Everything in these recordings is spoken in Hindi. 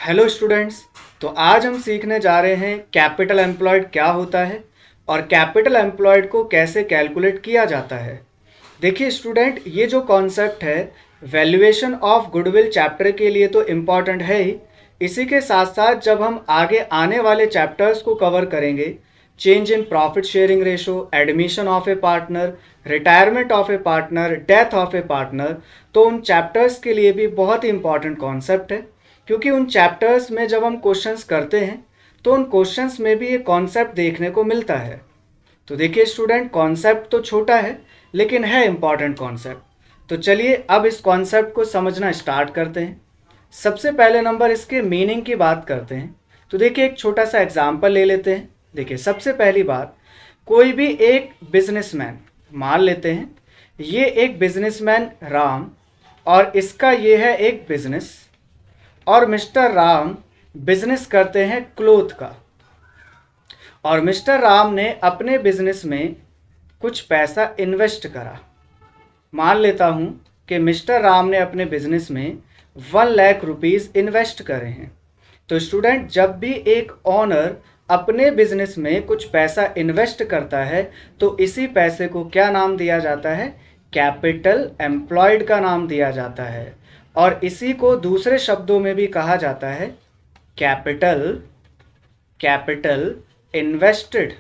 Hello students. तो आज हम सीखने जा रहे हैं कैपिटल एम्प्लॉयड क्या होता है और कैपिटल एम्प्लॉयड को कैसे कैलकुलेट किया जाता है। देखिए स्टूडेंट, ये जो कॉन्सेप्ट है वैल्यूएशन ऑफ गुडविल चैप्टर के लिए तो इम्पॉर्टेंट है ही। इसी के साथ साथ जब हम आगे आने वाले चैप्टर्स को कवर करेंगे, change in profit sharing ratio, admission of A partner, retirement of A partner, death of A partner, तो उन चैप्टर्स के लिए भी बहुत ही इंपॉर्टेंट कॉन्सेप्ट है। क्योंकि उन चैप्टर्स में जब हम क्वेश्चंस करते हैं तो उन क्वेश्चंस में भी ये कॉन्सेप्ट देखने को मिलता है। तो देखिए स्टूडेंट, कॉन्सेप्ट तो छोटा है लेकिन है इम्पॉर्टेंट कॉन्सेप्ट। तो चलिए अब इस कॉन्सेप्ट को समझना स्टार्ट करते हैं। सबसे पहले नंबर इसके मीनिंग की बात करते हैं। तो देखिए एक छोटा सा एग्जाम्पल ले लेते हैं। देखिए सबसे पहली बात, कोई भी एक बिजनेसमैन मान लेते हैं, ये एक बिजनेसमैन राम और इसका ये है एक बिजनेस, और मिस्टर राम बिजनेस करते हैं क्लोथ का, और मिस्टर राम ने अपने बिजनेस में कुछ पैसा इन्वेस्ट करा। मान लेता हूं कि मिस्टर राम ने अपने बिजनेस में 1 लाख रुपीस इन्वेस्ट करे हैं। तो स्टूडेंट, जब भी एक ऑनर अपने बिजनेस में कुछ पैसा इन्वेस्ट करता है तो इसी पैसे को क्या नाम दिया जाता है? कैपिटल एम्प्लॉयड का नाम दिया जाता है। और इसी को दूसरे शब्दों में भी कहा जाता है कैपिटल इन्वेस्टेड।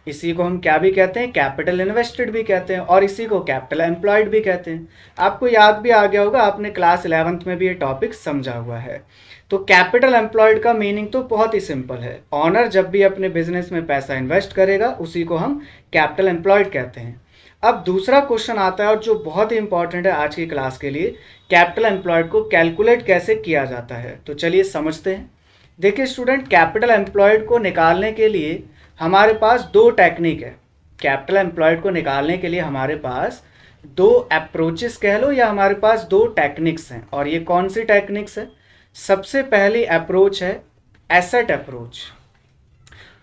इसी को हम क्या भी कहते हैं? कैपिटल इन्वेस्टेड भी कहते हैं, और इसी को कैपिटल एम्प्लॉयड भी कहते हैं। आपको याद भी आ गया होगा, आपने क्लास 11th में भी ये टॉपिक समझा हुआ है। तो कैपिटल एम्प्लॉयड का मीनिंग तो बहुत ही सिंपल है, ऑनर जब भी अपने बिजनेस में पैसा इन्वेस्ट करेगा उसी को हम कैपिटल एम्प्लॉयड कहते हैं। अब दूसरा क्वेश्चन आता है और जो बहुत ही इंपॉर्टेंट है आज की क्लास के लिए, कैपिटल एम्प्लॉयड को कैलकुलेट कैसे किया जाता है। तो चलिए समझते हैं। देखिए स्टूडेंट, कैपिटल एम्प्लॉयड को निकालने के लिए हमारे पास दो टेक्निक है। कैपिटल एम्प्लॉयड को निकालने के लिए हमारे पास दो अप्रोचेस कह लो, या हमारे पास दो टेक्निक्स हैं। और ये कौन सी टेक्निक्स है? सबसे पहली अप्रोच है एसेट अप्रोच,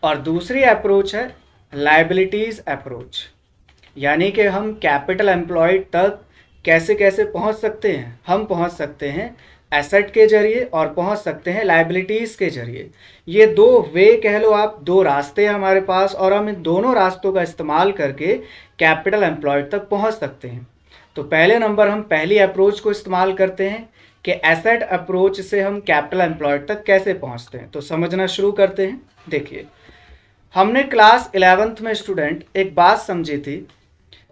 और दूसरी अप्रोच है लायबिलिटीज अप्रोच। यानी कि हम कैपिटल एम्प्लॉयड तक कैसे कैसे पहुंच सकते हैं? हम पहुंच सकते हैं एसेट के जरिए और पहुंच सकते हैं लायबिलिटीज़ के जरिए। ये दो वे कह लो आप, दो रास्ते हैं हमारे पास, और हम इन दोनों रास्तों का इस्तेमाल करके कैपिटल एम्प्लॉयड तक पहुंच सकते हैं। तो पहले नंबर हम पहली अप्रोच को इस्तेमाल करते हैं कि एसेट अप्रोच से हम कैपिटल एम्प्लॉयड तक कैसे पहुंचते हैं। तो समझना शुरू करते हैं। देखिए, हमने क्लास 11th में स्टूडेंट एक बात समझी थी,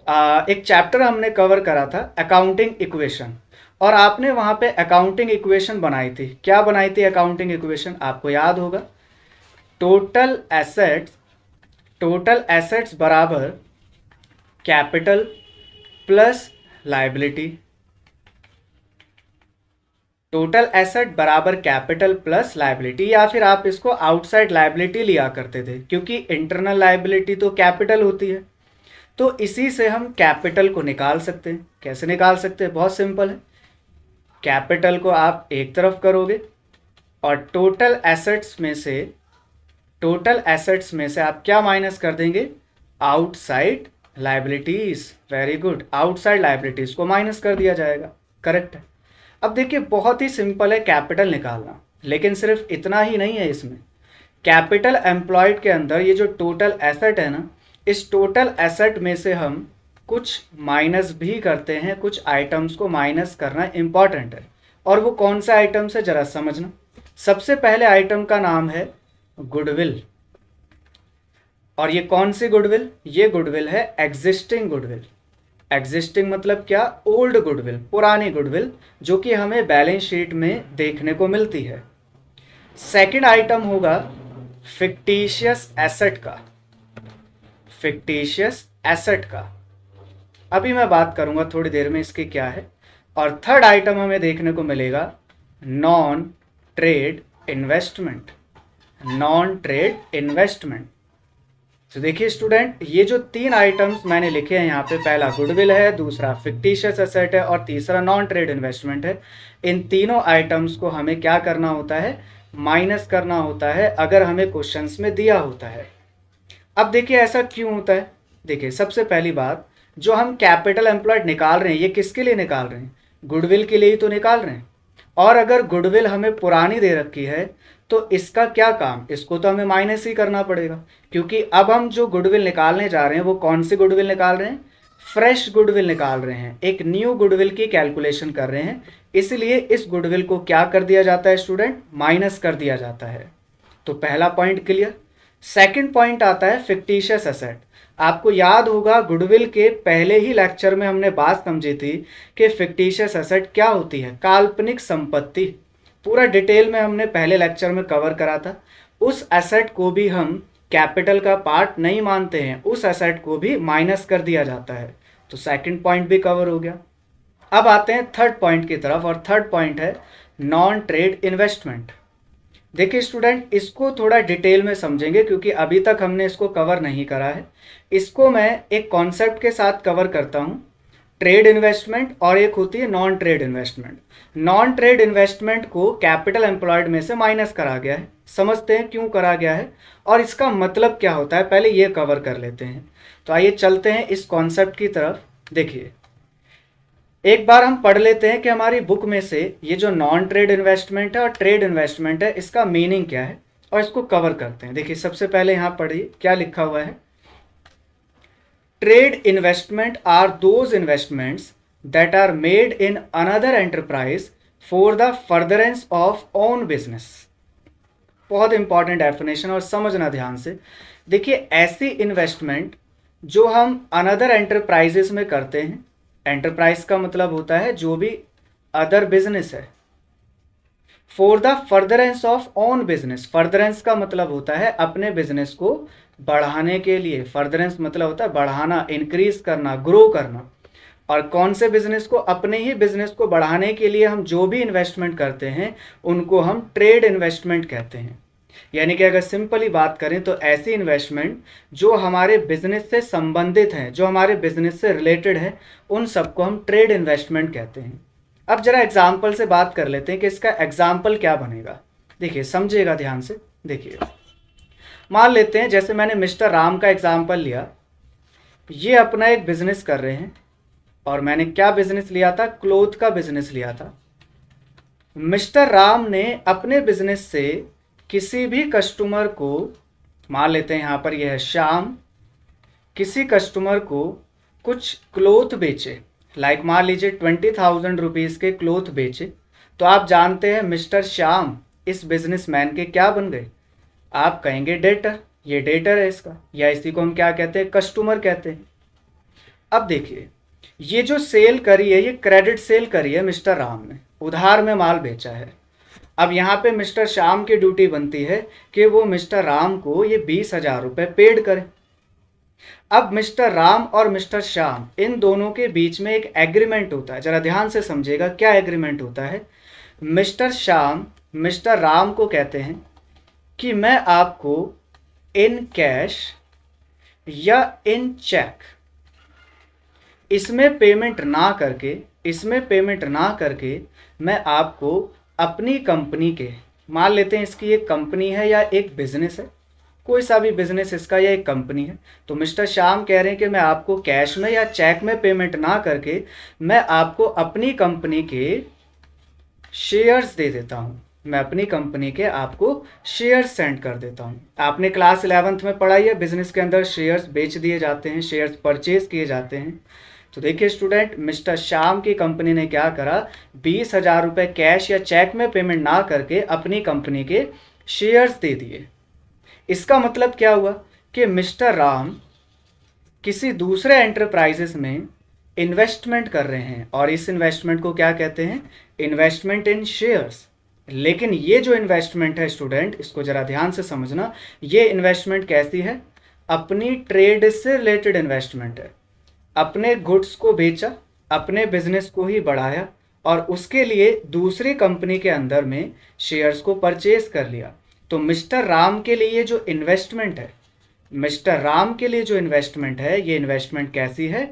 एक चैप्टर हमने कवर करा था अकाउंटिंग इक्वेशन, और आपने वहाँ पे अकाउंटिंग इक्वेशन बनाई थी। क्या बनाई थी अकाउंटिंग इक्वेशन? आपको याद होगा, टोटल एसेट्स बराबर capital plus liability. Total asset बराबर कैपिटल प्लस लायबिलिटी, या फिर आप इसको आउटसाइड लायबिलिटी लिया करते थे, क्योंकि इंटरनल लायबिलिटी तो कैपिटल होती है। तो इसी से हम कैपिटल को निकाल सकते हैं। कैसे निकाल सकते हैं? बहुत सिंपल है। कैपिटल को आप एक तरफ करोगे और टोटल एसेट्स में से आप क्या माइनस कर देंगे? Outside liabilities. Very good, outside liabilities को माइनस कर दिया जाएगा। करेक्ट है। अब देखिए, बहुत ही सिंपल है कैपिटल निकालना, लेकिन सिर्फ इतना ही नहीं है। इसमें कैपिटल एम्प्लॉयड के अंदर ये जो टोटल एसेट है ना, इस टोटल एसेट में से हम कुछ माइनस भी करते हैं, कुछ आइटम्स को माइनस करना इंपॉर्टेंट है। और वो कौन सा आइटम्स है जरा समझना। सबसे पहले आइटम का नाम है गुडविल, और ये कौन सी गुडविल? ये गुडविल है एग्जिस्टिंग गुडविल। एग्जिस्टिंग मतलब क्या? ओल्ड गुडविल, पुरानी गुडविल, जो कि हमें बैलेंस शीट में देखने को मिलती है। सेकंड आइटम होगा फिक्टिशियस एसेट का। फिक्टिशियस एसेट का अभी मैं बात करूंगा थोड़ी देर में इसके क्या है। और थर्ड आइटम हमें देखने को मिलेगा non trade investment. Non trade investment. तो देखिए स्टूडेंट, ये जो तीन आइटम्स मैंने लिखे हैं यहाँ पे, पहला गुडविल है, दूसरा फिक्टिशियस एसेट है, और तीसरा नॉन ट्रेड इन्वेस्टमेंट है। इन तीनों आइटम्स को हमें क्या करना होता है? माइनस करना होता है, अगर हमें क्वेश्चंस में दिया होता है। अब देखिए ऐसा क्यों होता है। देखिए सबसे पहली बात, जो हम कैपिटल एम्प्लॉयड निकाल रहे हैं, ये किसके लिए निकाल रहे हैं? गुडविल के लिए ही तो निकाल रहे हैं। और अगर गुडविल हमें पुरानी दे रखी है तो इसका क्या काम, इसको तो हमें माइनस ही करना पड़ेगा, क्योंकि अब हम जो गुडविल निकालने जा रहे हैं वो कौन सी गुडविल निकाल रहे हैं, फ्रेश गुडविल निकाल रहे हैं, एक न्यू गुडविल की कैलकुलेशन कर रहे हैं। इसलिए इस गुडविल को क्या कर दिया जाता है स्टूडेंट, माइनस कर दिया जाता है। तो पहला पॉइंट क्लियर। सेकंड पॉइंट आता है फिक्टिशियस एसेट। आपको याद होगा गुडविल के पहले ही लेक्चर में हमने बात समझी थी कि फिक्टिशियस एसेट क्या होती है, काल्पनिक संपत्ति। पूरा डिटेल में हमने पहले लेक्चर में कवर करा था। उस एसेट को भी हम कैपिटल का पार्ट नहीं मानते हैं, उस एसेट को भी माइनस कर दिया जाता है। तो सेकंड पॉइंट भी कवर हो गया। अब आते हैं थर्ड पॉइंट की तरफ, और थर्ड पॉइंट है नॉन ट्रेड इन्वेस्टमेंट। देखिए स्टूडेंट, इसको थोड़ा डिटेल में समझेंगे क्योंकि अभी तक हमने इसको कवर नहीं करा है। इसको मैं एक कॉन्सेप्ट के साथ कवर करता हूँ, ट्रेड इन्वेस्टमेंट और एक होती है non trade investment. Non trade investment को कैपिटल एम्प्लॉयड में से माइनस करा गया है। समझते हैं क्यों करा गया है और इसका मतलब क्या होता है, पहले ये कवर कर लेते हैं। तो आइए चलते हैं इस कॉन्सेप्ट की तरफ। देखिए एक बार हम पढ़ लेते हैं कि हमारी बुक में से ये जो नॉन ट्रेड इन्वेस्टमेंट है और ट्रेड इन्वेस्टमेंट है इसका मीनिंग क्या है, और इसको कवर करते हैं। देखिए सबसे पहले यहाँ पढ़िए क्या लिखा हुआ है। Trade investment are those investments that are made in another enterprise for the furtherance of own business. बहुत इंपॉर्टेंट डेफिनेशन और समझना ध्यान से। देखिए ऐसी इन्वेस्टमेंट जो हम अनदर एंटरप्राइजेस में करते हैं, एंटरप्राइज का मतलब होता है जो भी अदर बिजनेस है, for the furtherance of own business. Furtherance का मतलब होता है अपने बिजनेस को बढ़ाने के लिए। फर्दरेंस मतलब होता है बढ़ाना, इंक्रीज करना, ग्रो करना। और कौन से बिजनेस को, अपने ही बिजनेस को बढ़ाने के लिए हम जो भी इन्वेस्टमेंट करते हैं उनको हम ट्रेड इन्वेस्टमेंट कहते हैं। यानी कि अगर सिंपली बात करें तो ऐसी इन्वेस्टमेंट जो हमारे बिजनेस से संबंधित हैं, जो हमारे बिजनेस से रिलेटेड है, उन सबको हम ट्रेड इन्वेस्टमेंट कहते हैं। अब जरा एग्जाम्पल से बात कर लेते हैं कि इसका एग्जाम्पल क्या बनेगा। देखिए समझिएगा ध्यान से। देखिए मान लेते हैं जैसे मैंने मिस्टर राम का एग्जाम्पल लिया। ये अपना एक बिजनेस कर रहे हैं और मैंने क्या बिजनेस लिया था, क्लोथ का बिजनेस लिया था। मिस्टर राम ने अपने बिजनेस से किसी भी कस्टमर को, मान लेते हैं यहाँ पर यह है श्याम, किसी कस्टमर को कुछ क्लोथ बेचे, लाइक मान लीजिए 20,000 रुपीज़ के क्लोथ बेचे। तो आप जानते हैं मिस्टर श्याम इस बिजनेसमैन के क्या बन गए, आप कहेंगे डेटर। ये डेटर है इसका, या इसी को हम क्या कहते हैं, कस्टमर कहते हैं। अब देखिए ये जो सेल करी है, ये क्रेडिट सेल करी है मिस्टर राम ने, उधार में माल बेचा है। अब यहाँ पे मिस्टर श्याम की ड्यूटी बनती है कि वो मिस्टर राम को ये 20,000 रुपये पेड करें। अब मिस्टर राम और मिस्टर श्याम इन दोनों के बीच में एक एग्रीमेंट होता है। जरा ध्यान से समझिएगा क्या एग्रीमेंट होता है। मिस्टर श्याम मिस्टर राम को कहते हैं कि मैं आपको इन कैश या इन चेक इसमें पेमेंट ना करके मैं आपको अपनी कंपनी के, मान लेते हैं इसकी एक कंपनी है या एक बिजनेस है, कोई सा भी बिजनेस इसका या एक कंपनी है। तो मिस्टर श्याम कह रहे हैं कि मैं आपको कैश में या चेक में पेमेंट ना करके मैं आपको अपनी कंपनी के शेयर्स दे देता हूँ, मैं अपनी कंपनी के आपको शेयर्स सेंड कर देता हूँ। आपने क्लास 11th में पढ़ा है बिजनेस के अंदर शेयर्स बेच दिए जाते हैं, शेयर्स परचेज किए जाते हैं। तो देखिए स्टूडेंट, मिस्टर श्याम की कंपनी ने क्या करा, 20,000 रुपये कैश या चेक में पेमेंट ना करके अपनी कंपनी के शेयर्स दे दिए। इसका मतलब क्या हुआ कि मिस्टर राम किसी दूसरे एंटरप्राइजेस में इन्वेस्टमेंट कर रहे हैं और इस इन्वेस्टमेंट को क्या कहते हैं, इन्वेस्टमेंट इन शेयर्स। लेकिन ये जो इन्वेस्टमेंट है स्टूडेंट, इसको जरा ध्यान से समझना, ये इन्वेस्टमेंट कैसी है, अपनी ट्रेड से रिलेटेड इन्वेस्टमेंट है। अपने गुड्स को बेचा, अपने बिजनेस को ही बढ़ाया और उसके लिए दूसरी कंपनी के अंदर में शेयर्स को परचेज कर लिया। तो मिस्टर राम के लिए जो इन्वेस्टमेंट है, मिस्टर राम के लिए जो इन्वेस्टमेंट है, ये इन्वेस्टमेंट कैसी है,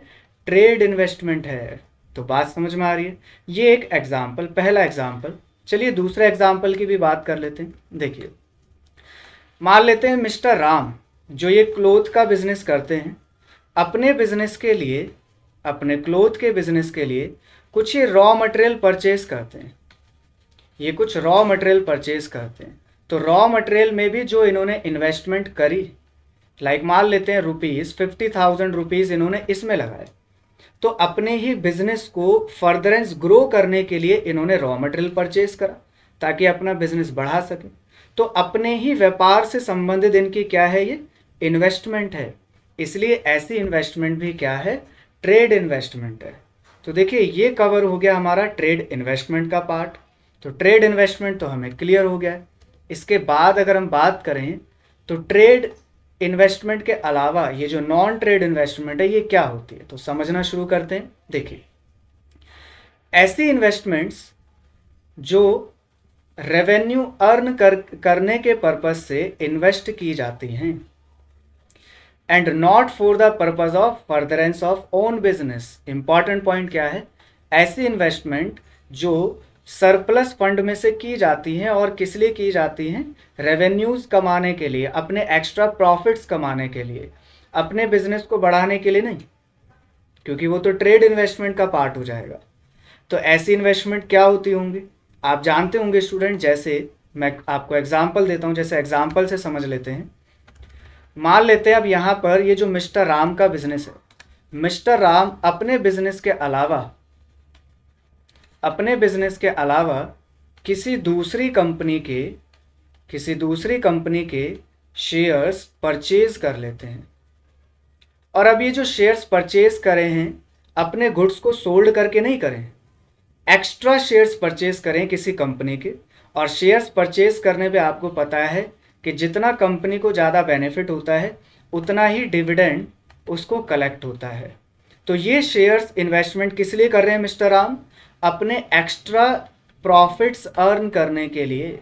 ट्रेड इन्वेस्टमेंट है। तो बात समझ में आ रही है। ये एक एग्जाम्पल, पहला एग्जाम्पल। चलिए दूसरे एग्जाम्पल की भी बात कर लेते हैं। देखिए मान लेते हैं मिस्टर राम जो ये क्लोथ का बिजनेस करते हैं, अपने बिजनेस के लिए, अपने क्लोथ के बिजनेस के लिए कुछ ही रॉ मटेरियल परचेज करते हैं। ये कुछ रॉ मटेरियल परचेज करते हैं। तो रॉ मटेरियल में भी जो इन्होंने इन्वेस्टमेंट करी, लाइक मान लेते हैं ₹50,000 इन्होंने इसमें लगाए, तो अपने ही बिजनेस को फर्दरेंस ग्रो करने के लिए इन्होंने रॉ मटेरियल परचेज करा ताकि अपना बिजनेस बढ़ा सके। तो अपने ही व्यापार से संबंधित इनकी क्या है, ये इन्वेस्टमेंट है। इसलिए ऐसी इन्वेस्टमेंट भी क्या है, ट्रेड इन्वेस्टमेंट है। तो देखिए ये कवर हो गया हमारा ट्रेड इन्वेस्टमेंट का पार्ट। तो ट्रेड इन्वेस्टमेंट तो हमें क्लियर हो गया है। इसके बाद अगर हम बात करें तो ट्रेड इन्वेस्टमेंट के अलावा ये जो नॉन ट्रेड इन्वेस्टमेंट है ये क्या होती है, तो समझना शुरू करते हैं। देखिए ऐसी इन्वेस्टमेंट्स जो रेवेन्यू अर्न करने के पर्पज से इन्वेस्ट की जाती हैं and not for the purpose of furtherance of own business. Important point क्या है, ऐसी इन्वेस्टमेंट जो सरप्लस फंड में से की जाती हैं और किस लिए की जाती हैं, रेवेन्यूज कमाने के लिए, अपने एक्स्ट्रा प्रॉफिट्स कमाने के लिए, अपने बिजनेस को बढ़ाने के लिए नहीं, क्योंकि वो तो ट्रेड इन्वेस्टमेंट का पार्ट हो जाएगा। तो ऐसी इन्वेस्टमेंट क्या होती होंगी, आप जानते होंगे स्टूडेंट। जैसे मैं आपको एग्जाम्पल देता हूँ, जैसे एग्जाम्पल से समझ लेते हैं। मान लेते हैं अब यहाँ पर ये जो मिस्टर राम का बिजनेस है, मिस्टर राम अपने बिजनेस के अलावा किसी दूसरी कंपनी के शेयर्स परचेज कर लेते हैं। और अब ये जो शेयर्स परचेज करें हैं अपने गुड्स को सोल्ड करके नहीं करें, एक्स्ट्रा शेयर्स परचेज करें किसी कंपनी के। और शेयर्स परचेज करने पे आपको पता है कि जितना कंपनी को ज़्यादा बेनिफिट होता है उतना ही डिविडेंड उसको कलेक्ट होता है। तो ये शेयर्स इन्वेस्टमेंट किस लिए कर रहे हैं मिस्टर राम, अपने एक्स्ट्रा प्रॉफिट्स अर्न करने के लिए।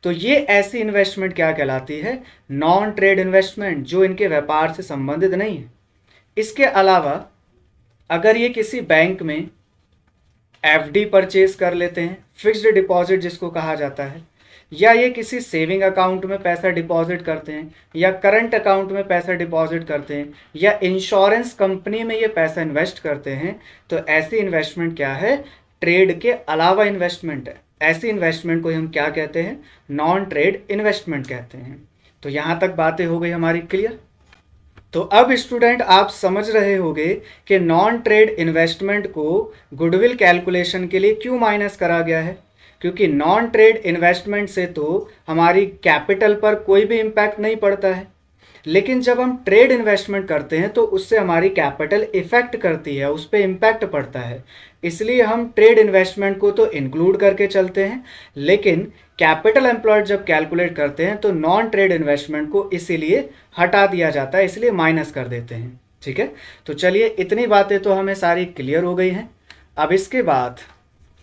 तो ये ऐसी इन्वेस्टमेंट क्या कहलाती है, नॉन ट्रेड इन्वेस्टमेंट, जो इनके व्यापार से संबंधित नहीं है। इसके अलावा अगर ये किसी बैंक में एफडी परचेज कर लेते हैं, फिक्स्ड डिपॉजिट जिसको कहा जाता है, या ये किसी सेविंग अकाउंट में पैसा डिपॉजिट करते हैं, या करंट अकाउंट में पैसा डिपॉजिट करते हैं, या इंश्योरेंस कंपनी में ये पैसा इन्वेस्ट करते हैं, तो ऐसी इन्वेस्टमेंट क्या है, ट्रेड के अलावा इन्वेस्टमेंट है। ऐसी इन्वेस्टमेंट को हम क्या कहते हैं, नॉन ट्रेड इन्वेस्टमेंट कहते हैं। तो यहाँ तक बातें हो गई हमारी क्लियर। तो अब स्टूडेंट आप समझ रहे होंगे कि नॉन ट्रेड इन्वेस्टमेंट को गुडविल कैलकुलेशन के लिए क्यों माइनस करा गया है, क्योंकि नॉन ट्रेड इन्वेस्टमेंट से तो हमारी कैपिटल पर कोई भी इम्पैक्ट नहीं पड़ता है, लेकिन जब हम ट्रेड इन्वेस्टमेंट करते हैं तो उससे हमारी कैपिटल इफेक्ट करती है, उस पर इम्पैक्ट पड़ता है। इसलिए हम ट्रेड इन्वेस्टमेंट को तो इंक्लूड करके चलते हैं, लेकिन कैपिटल एम्प्लॉयड जब कैलकुलेट करते हैं तो नॉन ट्रेड इन्वेस्टमेंट को इसीलिए हटा दिया जाता है, इसलिए माइनस कर देते हैं। ठीक है, तो चलिए इतनी बातें तो हमें सारी क्लियर हो गई हैं। अब इसके बाद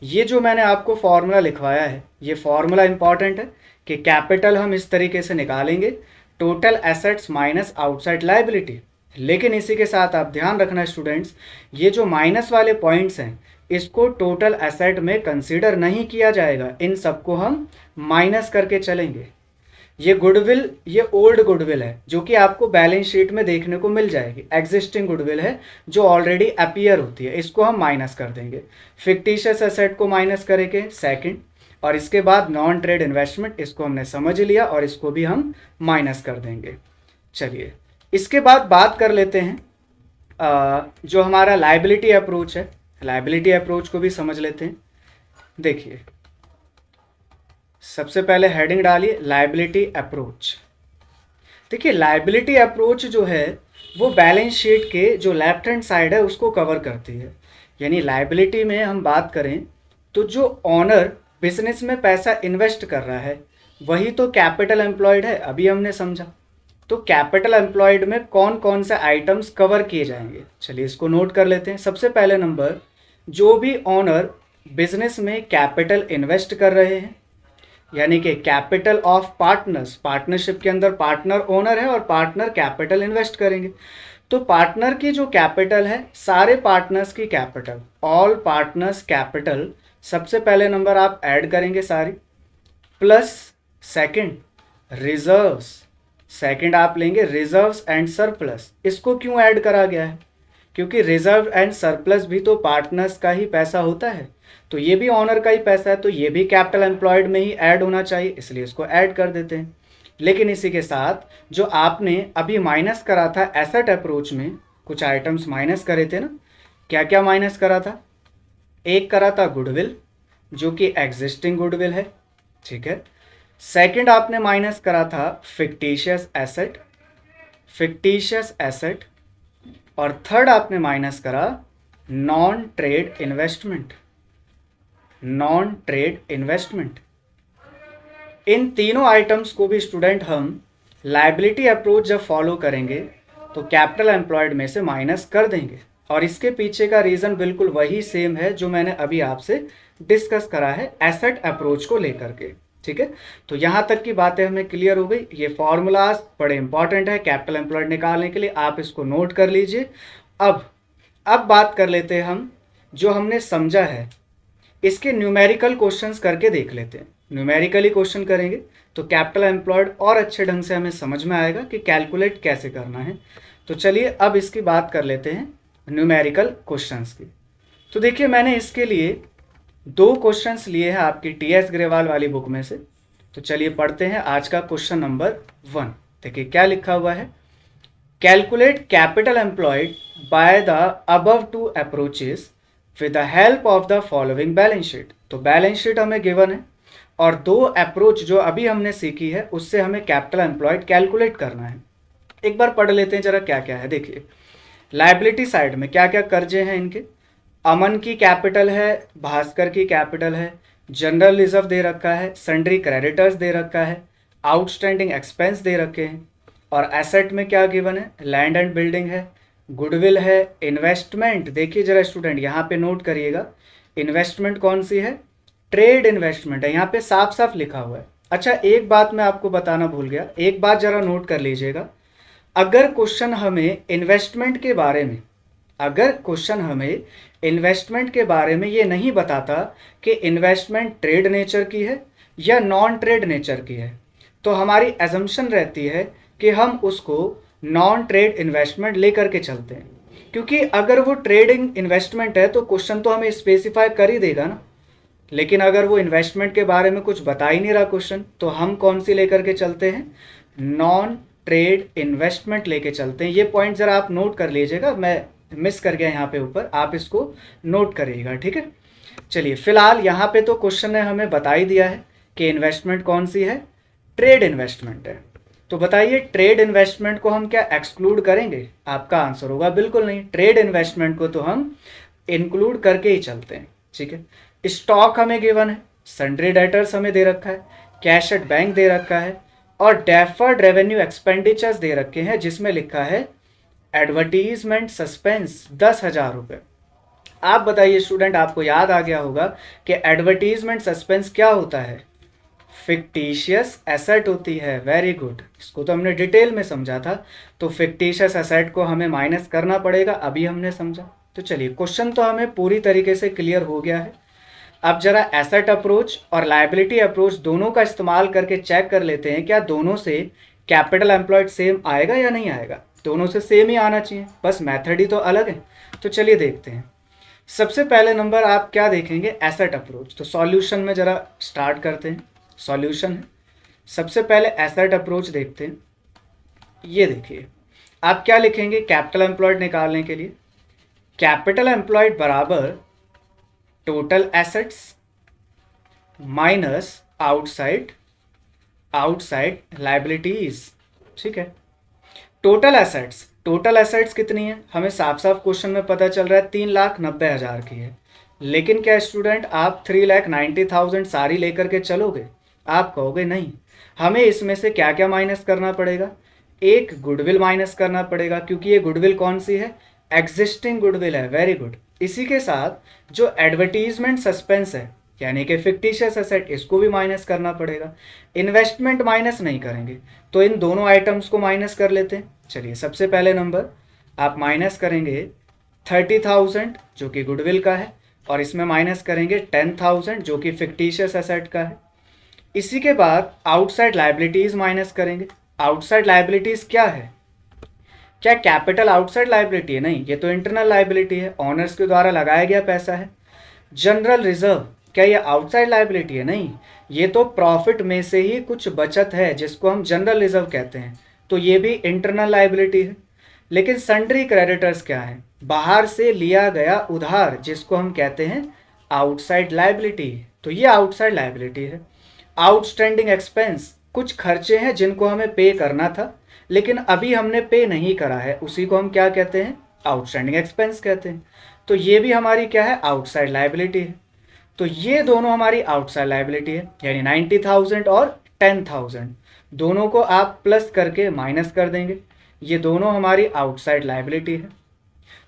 ये जो मैंने आपको फॉर्मूला लिखवाया है, ये फॉर्मूला इंपॉर्टेंट है कि कैपिटल हम इस तरीके से निकालेंगे, total assets minus outside liability. लेकिन इसी के साथ आप ध्यान रखना स्टूडेंट्स, ये जो माइनस वाले पॉइंट्स हैं इसको टोटल एसेट में कंसीडर नहीं किया जाएगा, इन सबको हम माइनस करके चलेंगे। ये गुडविल, ये ओल्ड गुडविल है जो कि आपको बैलेंस शीट में देखने को मिल जाएगी, एग्जिस्टिंग गुडविल है जो ऑलरेडी अपीयर होती है, इसको हम माइनस कर देंगे। फिक्टिशियस एसेट को माइनस करेंगे सेकंड, और इसके बाद नॉन ट्रेड इन्वेस्टमेंट, इसको हमने समझ लिया और इसको भी हम माइनस कर देंगे। चलिए इसके बाद बात कर लेते हैं जो हमारा लायबिलिटी अप्रोच है, लायबिलिटी अप्रोच को भी समझ लेते हैं। देखिए सबसे पहले हेडिंग डालिए लायबिलिटी अप्रोच। देखिए लायबिलिटी अप्रोच जो है वो बैलेंस शीट के जो लेफ्ट हैंड साइड है उसको कवर करती है। यानी लायबिलिटी में हम बात करें तो जो ऑनर बिजनेस में पैसा इन्वेस्ट कर रहा है वही तो कैपिटल एम्प्लॉयड है, अभी हमने समझा। तो कैपिटल एम्प्लॉयड में कौन कौन से आइटम्स कवर किए जाएंगे, चलिए इसको नोट कर लेते हैं। सबसे पहले नंबर, जो भी ऑनर बिजनेस में कैपिटल इन्वेस्ट कर रहे हैं, यानी कि कैपिटल ऑफ पार्टनर्स, पार्टनरशिप के अंदर पार्टनर ओनर है और पार्टनर कैपिटल इन्वेस्ट करेंगे। तो पार्टनर की जो कैपिटल है, सारे पार्टनर्स की कैपिटल, ऑल पार्टनर्स कैपिटल, सबसे पहले नंबर आप ऐड करेंगे सारी, प्लस सेकंड रिजर्व्स, सेकंड आप लेंगे रिजर्व्स एंड सरप्लस। इसको क्यों ऐड करा गया है, क्योंकि रिजर्व एंड सरप्लस भी तो पार्टनर्स का ही पैसा होता है, तो ये भी ऑनर का ही पैसा है, तो ये भी कैपिटल एम्प्लॉयड में ही ऐड होना चाहिए, इसलिए इसको ऐड कर देते हैं। लेकिन इसी के साथ जो आपने अभी माइनस करा था एसेट अप्रोच में, कुछ आइटम्स माइनस करे थे ना, क्या क्या माइनस करा था? एक करा था गुडविल, जो कि एग्जिस्टिंग गुडविल है, ठीक है। सेकंड आपने माइनस करा था फिक्टिशियस एसेट, फिक्टिशियस एसेट। और थर्ड आपने माइनस करा non trade investment, non trade investment. इन तीनों आइटम्स को भी स्टूडेंट हम लायबिलिटी अप्रोच जब फॉलो करेंगे तो कैपिटल एम्प्लॉयड में से माइनस कर देंगे, और इसके पीछे का रीज़न बिल्कुल वही सेम है जो मैंने अभी आपसे डिस्कस करा है एसेट अप्रोच को लेकर के, ठीक है। तो यहाँ तक की बातें हमें क्लियर हो गई। ये फॉर्मूलाज बड़े इंपॉर्टेंट है कैपिटल एम्प्लॉयड निकालने के लिए, आप इसको नोट कर लीजिए। अब बात कर लेते हैं हम जो हमने समझा है इसके न्यूमेरिकल क्वेश्चंस करके देख लेते हैं। न्यूमेरिकली क्वेश्चन करेंगे तो कैपिटल एम्प्लॉयड और अच्छे ढंग से हमें समझ में आएगा कि कैलकुलेट कैसे करना है। तो चलिए अब इसकी बात कर लेते हैं न्यूमेरिकल क्वेश्चंस की। तो देखिए मैंने इसके लिए 2 क्वेश्चंस लिए हैं आपकी टीएस ग्रेवाल वाली बुक में से। तो चलिए पढ़ते हैं आज का क्वेश्चन नंबर 1। देखिए क्या लिखा हुआ है, calculate capital employed by the above 2 approaches with the help of the following balance sheet. तो बैलेंस शीट हमें गिवन है और 2 अप्रोच जो अभी हमने सीखी है उससे हमें कैपिटल एम्प्लॉयड कैलकुलेट करना है। एक बार पढ़ लेते हैं जरा क्या क्या है। देखिए लायबिलिटी साइड में क्या क्या कर्जे हैं इनके। अमन की कैपिटल है, भास्कर की कैपिटल है, जनरल रिजर्व दे रखा है, सन्ड्री क्रेडिटर्स दे रखा है, आउटस्टैंडिंग एक्सपेंस दे रखे हैं, और एसेट में क्या गिवन है, लैंड एंड बिल्डिंग है, गुडविल है, इन्वेस्टमेंट। देखिए जरा स्टूडेंट यहाँ पे नोट करिएगा, इन्वेस्टमेंट कौन सी है, ट्रेड इन्वेस्टमेंट है, यहाँ पे साफ साफ लिखा हुआ है। अच्छा एक बात मैं आपको बताना भूल गया, एक बात जरा नोट कर लीजिएगा। अगर क्वेश्चन हमें इन्वेस्टमेंट के बारे में, अगर क्वेश्चन हमें इन्वेस्टमेंट के बारे में ये नहीं बताता कि इन्वेस्टमेंट ट्रेड नेचर की है या नॉन ट्रेड नेचर की है, तो हमारी एजम्पशन रहती है कि हम उसको नॉन ट्रेड इन्वेस्टमेंट लेकर के चलते हैं, क्योंकि अगर वो ट्रेडिंग इन्वेस्टमेंट है तो क्वेश्चन तो हमें स्पेसिफाई कर ही देगा ना। लेकिन अगर वो इन्वेस्टमेंट के बारे में कुछ बता ही नहीं रहा क्वेश्चन, तो हम कौन सी लेकर के चलते हैं, नॉन ट्रेड इन्वेस्टमेंट लेके चलते हैं। ये पॉइंट ज़रा आप नोट कर लीजिएगा, मैं मिस कर गया यहाँ पे ऊपर, आप इसको नोट करिएगा, ठीक है। चलिए फिलहाल यहाँ पे तो क्वेश्चन ने हमें बता ही दिया है कि इन्वेस्टमेंट कौन सी है, ट्रेड इन्वेस्टमेंट है। तो बताइए ट्रेड इन्वेस्टमेंट को हम क्या एक्सक्लूड करेंगे? आपका आंसर होगा बिल्कुल नहीं, ट्रेड इन्वेस्टमेंट को तो हम इंक्लूड करके ही चलते हैं, ठीक है। स्टॉक हमें गिवन है, सन्ड्री डेटर्स हमें दे रखा है, कैश एट बैंक दे रखा है, और डेफर्ड रेवेन्यू एक्सपेंडिचर्स दे रखे हैं जिसमें लिखा है एडवर्टीजमेंट सस्पेंस 10,000 रुपये। आप बताइए स्टूडेंट, आपको याद आ गया होगा कि एडवर्टीजमेंट सस्पेंस क्या होता है, फिक्टिशियस एसेट होती है। वेरी गुड, इसको तो हमने डिटेल में समझा था। तो फिक्टिशियस एसेट को हमें माइनस करना पड़ेगा, अभी हमने समझा। तो चलिए क्वेश्चन तो हमें पूरी तरीके से क्लियर हो गया है। अब जरा एसेट अप्रोच और लायबिलिटी अप्रोच दोनों का इस्तेमाल करके चेक कर लेते हैं क्या दोनों से कैपिटल एम्प्लॉयड सेम आएगा या नहीं आएगा। दोनों से सेम ही आना चाहिए, बस मेथड ही तो अलग है। तो चलिए देखते हैं। सबसे पहले नंबर आप क्या देखेंगे, एसेट अप्रोच। तो सॉल्यूशन में जरा स्टार्ट करते हैं, सॉल्यूशन है। सबसे पहले एसेट अप्रोच देखते हैं। ये देखिए आप क्या लिखेंगे कैपिटल एम्प्लॉयड निकालने के लिए, कैपिटल एम्प्लॉयड बराबर total assets minus outside liabilities, ठीक है। टोटल एसेट्स कितनी है, हमें साफ साफ क्वेश्चन में पता चल रहा है 3,90,000 की है। लेकिन क्या स्टूडेंट आप 3,90,000 सारी लेकर के चलोगे? आप कहोगे नहीं, हमें इसमें से क्या क्या माइनस करना पड़ेगा, एक गुडविल माइनस करना पड़ेगा, क्योंकि ये गुडविल कौन सी है, एग्जिस्टिंग गुडविल है। Very good. इसी के साथ जो एडवर्टीजमेंट सस्पेंस है यानी कि फिक्टिशियस एसेट, इसको भी माइनस करना पड़ेगा। इन्वेस्टमेंट माइनस नहीं करेंगे, तो इन दोनों आइटम्स को माइनस कर लेते हैं। चलिए सबसे पहले नंबर आप माइनस करेंगे 30,000 जो कि गुडविल का है, और इसमें माइनस करेंगे 10,000 जो कि फिक्टिशियस एसेट का है। इसी के बाद आउटसाइड लायबिलिटीज माइनस करेंगे। आउटसाइड लायबिलिटीज क्या है, क्या कैपिटल आउटसाइड लाइबिलिटी है? नहीं, ये तो इंटरनल लाइबिलिटी है, ऑनर्स के द्वारा लगाया गया पैसा है। जनरल रिजर्व, क्या ये आउटसाइड लाइबिलिटी है? नहीं, ये तो प्रॉफिट में से ही कुछ बचत है जिसको हम जनरल रिजर्व कहते हैं, तो ये भी इंटरनल लाइबिलिटी है। लेकिन सन्ड्री क्रेडिटर्स क्या है? बाहर से लिया गया उधार, जिसको हम कहते हैं आउटसाइड लाइबिलिटी, तो ये आउटसाइड लाइबिलिटी है। आउटस्टैंडिंग एक्सपेंस, कुछ खर्चे हैं जिनको हमें पे करना था लेकिन अभी हमने पे नहीं करा है, उसी को हम क्या कहते हैं? आउटस्टैंडिंग एक्सपेंस कहते हैं, तो ये भी हमारी क्या है? आउटसाइड लाइबिलिटी है। तो ये दोनों हमारी आउटसाइड लाइबिलिटी है, यानी 90,000 और 10,000 दोनों को आप प्लस करके माइनस कर देंगे, ये दोनों हमारी आउटसाइड लाइबिलिटी है।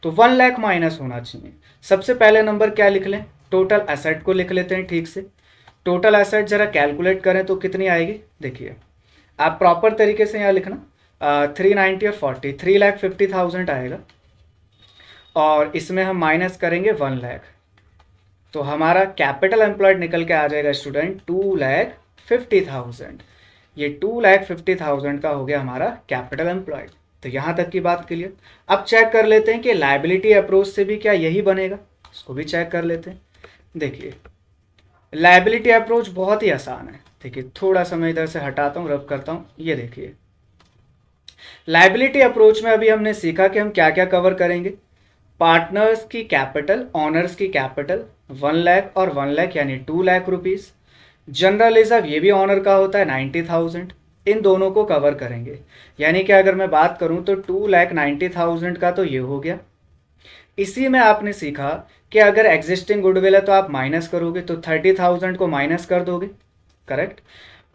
तो 1 लाख माइनस होना चाहिए। सबसे पहले नंबर क्या लिख लें? टोटल एसेट को लिख लेते हैं ठीक से। टोटल एसेट जरा कैलकुलेट करें तो कितनी आएगी, देखिए आप प्रॉपर तरीके से यहाँ लिखना, 390 और 40, 3,50,000 आएगा, और इसमें हम माइनस करेंगे 1 लाख, तो हमारा कैपिटल एम्प्लॉयड निकल के आ जाएगा स्टूडेंट 2,50,000। ये 2,50,000 का हो गया हमारा कैपिटल एम्प्लॉयड। तो यहाँ तक की बात क्लियर। अब चेक कर लेते हैं कि लायबिलिटी अप्रोच से भी क्या यही बनेगा, इसको भी चेक कर लेते हैं। देखिए लायबिलिटी अप्रोच बहुत ही आसान है। देखिए थोड़ा सा मैं इधर से हटाता हूँ, रब करता हूँ, ये देखिए लायबिलिटी अप्रोच में अभी हमने सीखा कि हम क्या क्या कवर करेंगे। पार्टनर्स की कैपिटल, ऑनर्स की कैपिटल 1 लाख और 1 लाख यानी 2 लाख रुपीस। जनरल रिजर्व ये भी ऑनर का होता है 90,000, इन दोनों को कवर करेंगे। यानी कि अगर मैं बात करूं तो 2,90,000 का तो ये हो गया। इसी में आपने सीखा कि अगर एग्जिस्टिंग गुडविल है तो आप माइनस करोगे, तो 30,000 को माइनस कर दोगे, करेक्ट।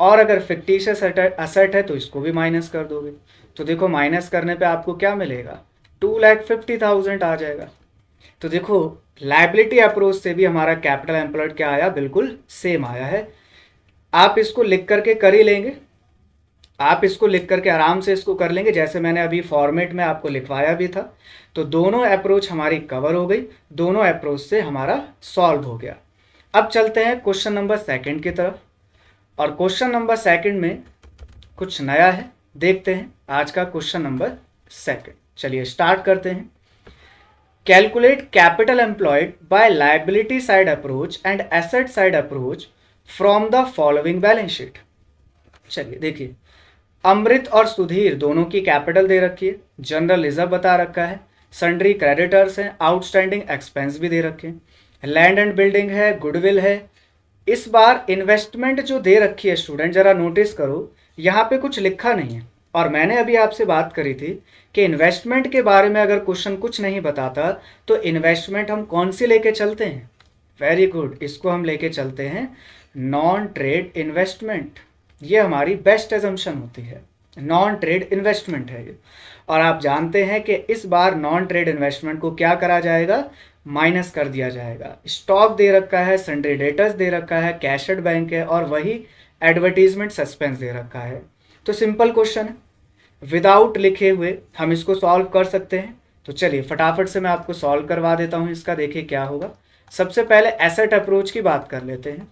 और अगर फिक्टिशियस असेट है तो इसको भी माइनस कर दोगे। तो देखो माइनस करने पे आपको क्या मिलेगा, 2,50,000 आ जाएगा। तो देखो लायबिलिटी अप्रोच से भी हमारा कैपिटल एम्प्लॉयड क्या आया, बिल्कुल सेम आया है। आप इसको लिख करके कर ही लेंगे, आप इसको लिख करके आराम से इसको कर लेंगे, जैसे मैंने अभी फॉर्मेट में आपको लिखवाया भी था। तो दोनों अप्रोच हमारी कवर हो गई, दोनों अप्रोच से हमारा सॉल्व हो गया। अब चलते हैं क्वेश्चन नंबर 2 की तरफ, और क्वेश्चन नंबर 2 में कुछ नया है, देखते हैं आज का क्वेश्चन नंबर 2। चलिए स्टार्ट करते हैं। Calculate capital employed by liability side approach and asset side approach from the following balance sheet. चलिए देखिए, अमृत और सुधीर दोनों की कैपिटल दे रखी है, जनरल रिजर्व बता रखा है, सन्ड्री क्रेडिटर्स हैं, आउटस्टैंडिंग एक्सपेंस भी दे रखे हैं, लैंड एंड बिल्डिंग है, गुडविल है। इस बार इन्वेस्टमेंट जो दे रखी है स्टूडेंट, जरा नोटिस करो, यहाँ पे कुछ लिखा नहीं है। और मैंने अभी आपसे बात करी थी कि इन्वेस्टमेंट के बारे में अगर क्वेश्चन कुछ नहीं बताता तो इन्वेस्टमेंट हम कौन सी लेके चलते हैं? वेरी गुड, इसको हम लेके चलते हैं नॉन ट्रेड इन्वेस्टमेंट। ये हमारी बेस्ट एजम्पशन होती है, नॉन ट्रेड इन्वेस्टमेंट है ये। और आप जानते हैं कि इस बार नॉन ट्रेड इन्वेस्टमेंट को क्या करा जाएगा, माइनस कर दिया जाएगा। स्टॉक दे रखा है, सन्ड्री डेटर्स दे रखा है, कैशड बैंक है, और वही एडवर्टीजमेंट सस्पेंस दे रखा है। तो सिंपल क्वेश्चन है, विदाउट लिखे हुए हम इसको सॉल्व कर सकते हैं। तो चलिए फटाफट से मैं आपको सॉल्व करवा देता हूँ इसका। देखिए क्या होगा, सबसे पहले एसेट अप्रोच की बात कर लेते हैं।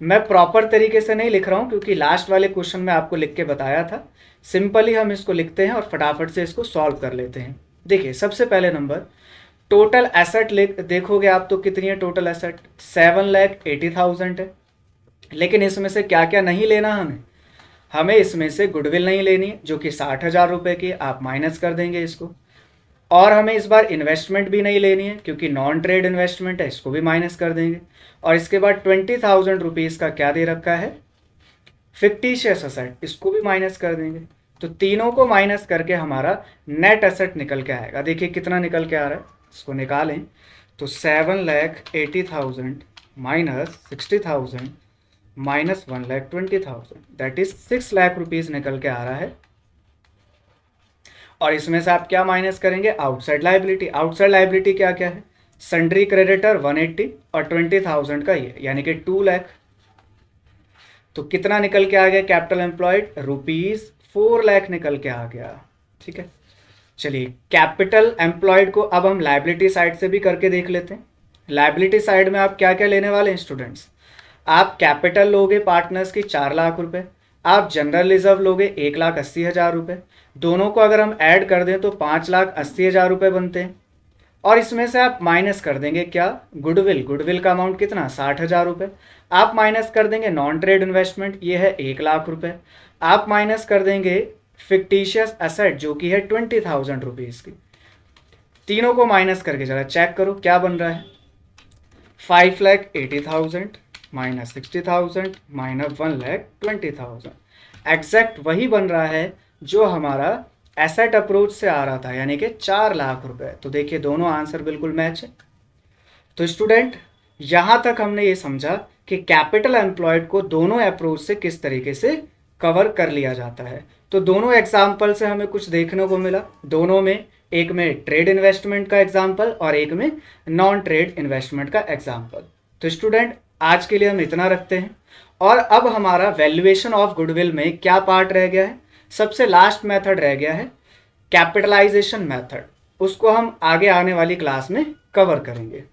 मैं प्रॉपर तरीके से नहीं लिख रहा हूँ क्योंकि लास्ट वाले क्वेश्चन में आपको लिख के बताया था। सिंपली हम इसको लिखते हैं और फटाफट से इसको सॉल्व कर लेते हैं। देखिए सबसे पहले नंबर टोटल एसेट देखोगे आप तो कितनी है टोटल एसेट, 7,80,000 है। लेकिन इसमें से क्या क्या नहीं लेना हमें इसमें से गुडविल नहीं लेनी है जो कि 60,000 रुपये की, आप माइनस कर देंगे इसको। और हमें इस बार इन्वेस्टमेंट भी नहीं लेनी है क्योंकि नॉन ट्रेड इन्वेस्टमेंट है, इसको भी माइनस कर देंगे। और इसके बाद 20,000 रुपीज़ का क्या दे रखा है, फिक्टिशियस असेट, इसको भी माइनस कर देंगे। तो तीनों को माइनस करके हमारा नेट एसेट निकल के आएगा। देखिए कितना निकल के आ रहा है, इसको निकालें तो 7,80,000 minus 60,000 minus 1,20,000 that is 6 lakh rupees निकल के आ रहा है। और इसमें से आप क्या माइनस करेंगे, आउटसाइड लायबिलिटी। आउटसाइड लायबिलिटी क्या क्या है, सन्ड्री क्रेडिटर 180 और 20,000 का ये, यानी कि 2 लाख। तो कितना निकल के आ गया कैपिटल एम्प्लॉयड, ₹4 लाख निकल के आ गया। ठीक है, चलिए कैपिटल एम्प्लॉयड को अब हम लायबिलिटी साइड से भी करके देख लेते हैं। लायबिलिटी साइड में आप क्या क्या लेने वाले हैं स्टूडेंट्स, आप कैपिटल लोगे पार्टनर्स की 4 लाख रुपए, आप जनरल रिजर्व लोगे 1,80,000 रुपये, दोनों को अगर हम ऐड कर दें तो 5,80,000 रुपये बनते हैं। और इसमें से आप माइनस कर देंगे क्या, गुडविल। गुडविल का अमाउंट कितना, 60,000 रुपये। आप माइनस कर देंगे नॉन ट्रेड इन्वेस्टमेंट, ये है 1,00,000 रुपये। आप माइनस कर देंगे फिक्टिशियस एसेट जो कि है 20,000 रुपीज़ की। तीनों को माइनस करके जरा चेक करो क्या बन रहा है। 5,80,000 माइनस 60,000 माइनस 1,20,000, एग्जैक्ट वही बन रहा है जो हमारा एसेट अप्रोच से आ रहा था, यानी कि 4,00,000 रुपए। तो देखिए दोनों आंसर बिल्कुल मैच है। तो स्टूडेंट यहाँ तक हमने ये समझा कि कैपिटल एम्प्लॉयड को दोनों अप्रोच से किस तरीके से कवर कर लिया जाता है। तो दोनों एग्जाम्पल से हमें कुछ देखने को मिला, दोनों में, एक में ट्रेड इन्वेस्टमेंट का एग्जाम्पल और एक में नॉन ट्रेड इन्वेस्टमेंट का एग्जाम्पल। तो स्टूडेंट आज के लिए हम इतना रखते हैं। और अब हमारा वैल्यूएशन ऑफ गुडविल में क्या पार्ट रह गया है, सबसे लास्ट मेथड रह गया है कैपिटलाइजेशन मेथड। उसको हम आगे आने वाली क्लास में कवर करेंगे।